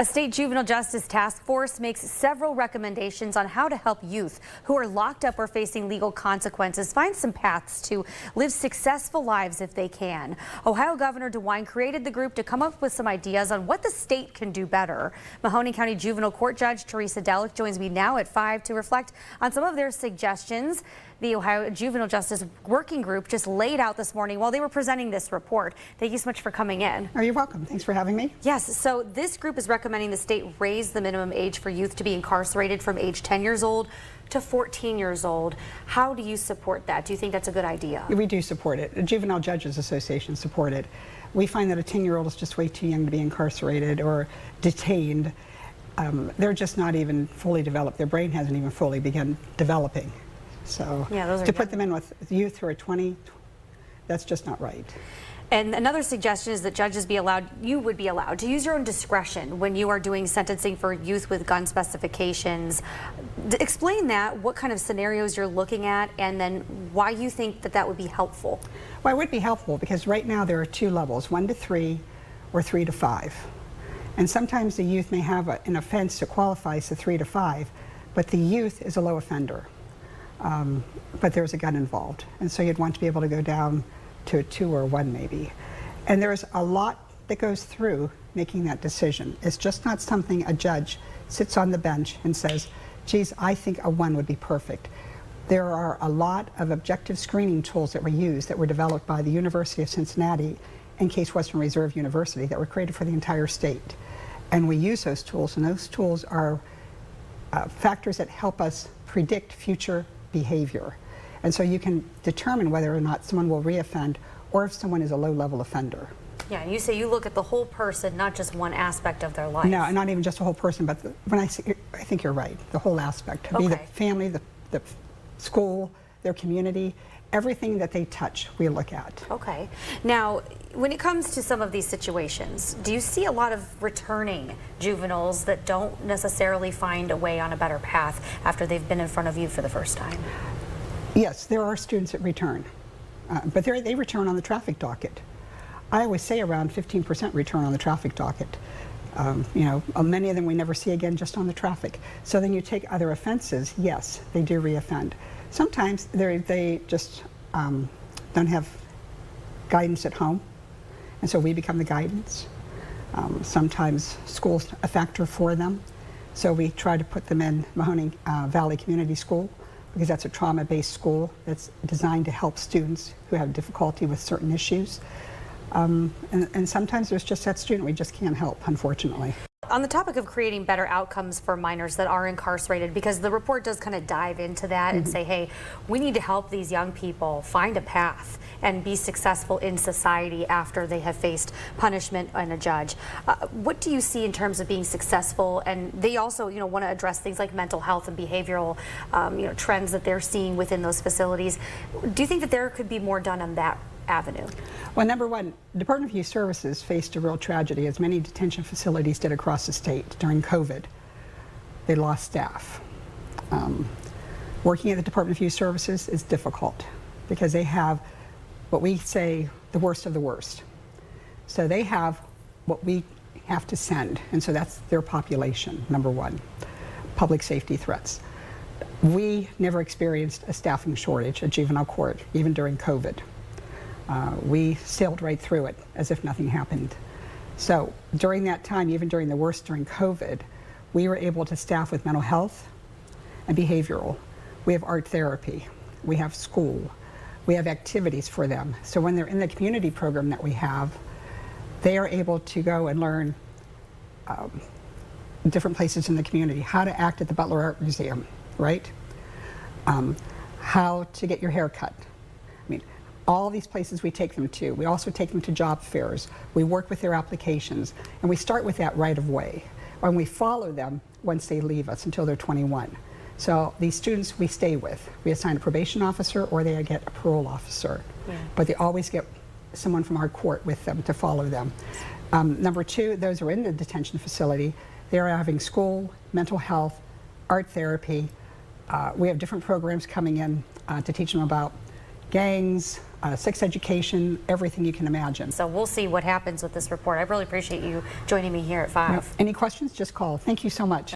A state juvenile justice task force makes several recommendations on how to help youth who are locked up or facing legal consequences find some paths to live successful lives if they can. Ohio Governor DeWine created the group to come up with some ideas on what the state can do better. Mahoning County Juvenile Court Judge Teresa Delic joins me now at 5 to reflect on some of their suggestions. The Ohio Juvenile Justice Working Group just laid out this morning while they were presenting this report. Thank you so much for coming in. Oh, you're welcome. Thanks for having me. Yes, so this group is recommending the state raise the minimum age for youth to be incarcerated from age 10 years old to 14 years old. How do you support that? Do you think that's a good idea? We do support it. The Juvenile Judges Association support it. We find that a 10-year-old is just way too young to be incarcerated or detained. They're just not even fully developed. Their brain hasn't even fully begun developing. So yeah, to put them in with youth who are 20, that's just not right. And another suggestion is that judges you would be allowed to use your own discretion when you are doing sentencing for youth with gun specifications. Explain that, what kind of scenarios you're looking at, and then why you think that that would be helpful. Well, it would be helpful because right now there are two levels, 1 to 3 or 3 to 5. And sometimes the youth may have an offense that qualifies to 3 to 5, but the youth is a low offender. But there's a gun involved, and so you'd want to be able to go down to a 2 or 1 maybe. And there's a lot that goes through making that decision. It's just not something a judge sits on the bench and says, geez, I think a 1 would be perfect. There are a lot of objective screening tools that were used that were developed by the University of Cincinnati and Case Western Reserve University that were created for the entire state. And we use those tools, and those tools are factors that help us predict future behavior. And so you can determine whether or not someone will reoffend or if someone is a low-level offender. Yeah, and you say you look at the whole person, not just one aspect of their life. No, not even just the whole person, but when I think you're right, the whole aspect. Okay. Be the family, the school, their community, everything that they touch, we look at. Okay. Now, when it comes to some of these situations, do you see a lot of returning juveniles that don't necessarily find a way on a better path after they've been in front of you for the first time? Yes, there are students that return, but they return on the traffic docket. I always say around 15% return on the traffic docket. You know, many of them we never see again just on the traffic. So then you take other offenses, yes, they do reoffend. Sometimes they just don't have guidance at home, and so we become the guidance. Sometimes school's a factor for them, so we try to put them in Mahoning Valley Community School, because that's a trauma-based school that's designed to help students who have difficulty with certain issues. And sometimes there's just that student we just can't help, unfortunately. On the topic of creating better outcomes for minors that are incarcerated, because the report does kind of dive into that and say, hey, we need to help these young people find a path and be successful in society after they have faced punishment and a judge. What do you see in terms of being successful? And they also, want to address things like mental health and behavioral, trends that they're seeing within those facilities. Do you think that there could be more done on that avenue? Well, number one, Department of Youth Services faced a real tragedy, as many detention facilities did across the state during COVID. They lost staff. Working at the Department of Youth Services is difficult because they have what we say the worst of the worst. So they have what we have to send, and so that's their population, number one. Public safety threats. We never experienced a staffing shortage at juvenile court, even during COVID. We sailed right through it as if nothing happened. So during that time, even during the worst during COVID, we were able to staff with mental health and behavioral. We have art therapy, we have school, we have activities for them. So when they're in the community program that we have, they are able to go and learn different places in the community, how to act at the Butler Art Museum, right? How to get your hair cut. All these places we take them to. We also take them to job fairs. We work with their applications, and we start with that right of way. And we follow them once they leave us until they're 21. So these students we stay with. We assign a probation officer or they get a parole officer. Yeah. But they always get someone from our court with them to follow them. Number two, those who are in the detention facility, they are having school, mental health, art therapy. We have different programs coming in to teach them about gangs, sex education, everything you can imagine. So we'll see what happens with this report. I really appreciate you joining me here at 5. Any questions? Just call. Thank you so much.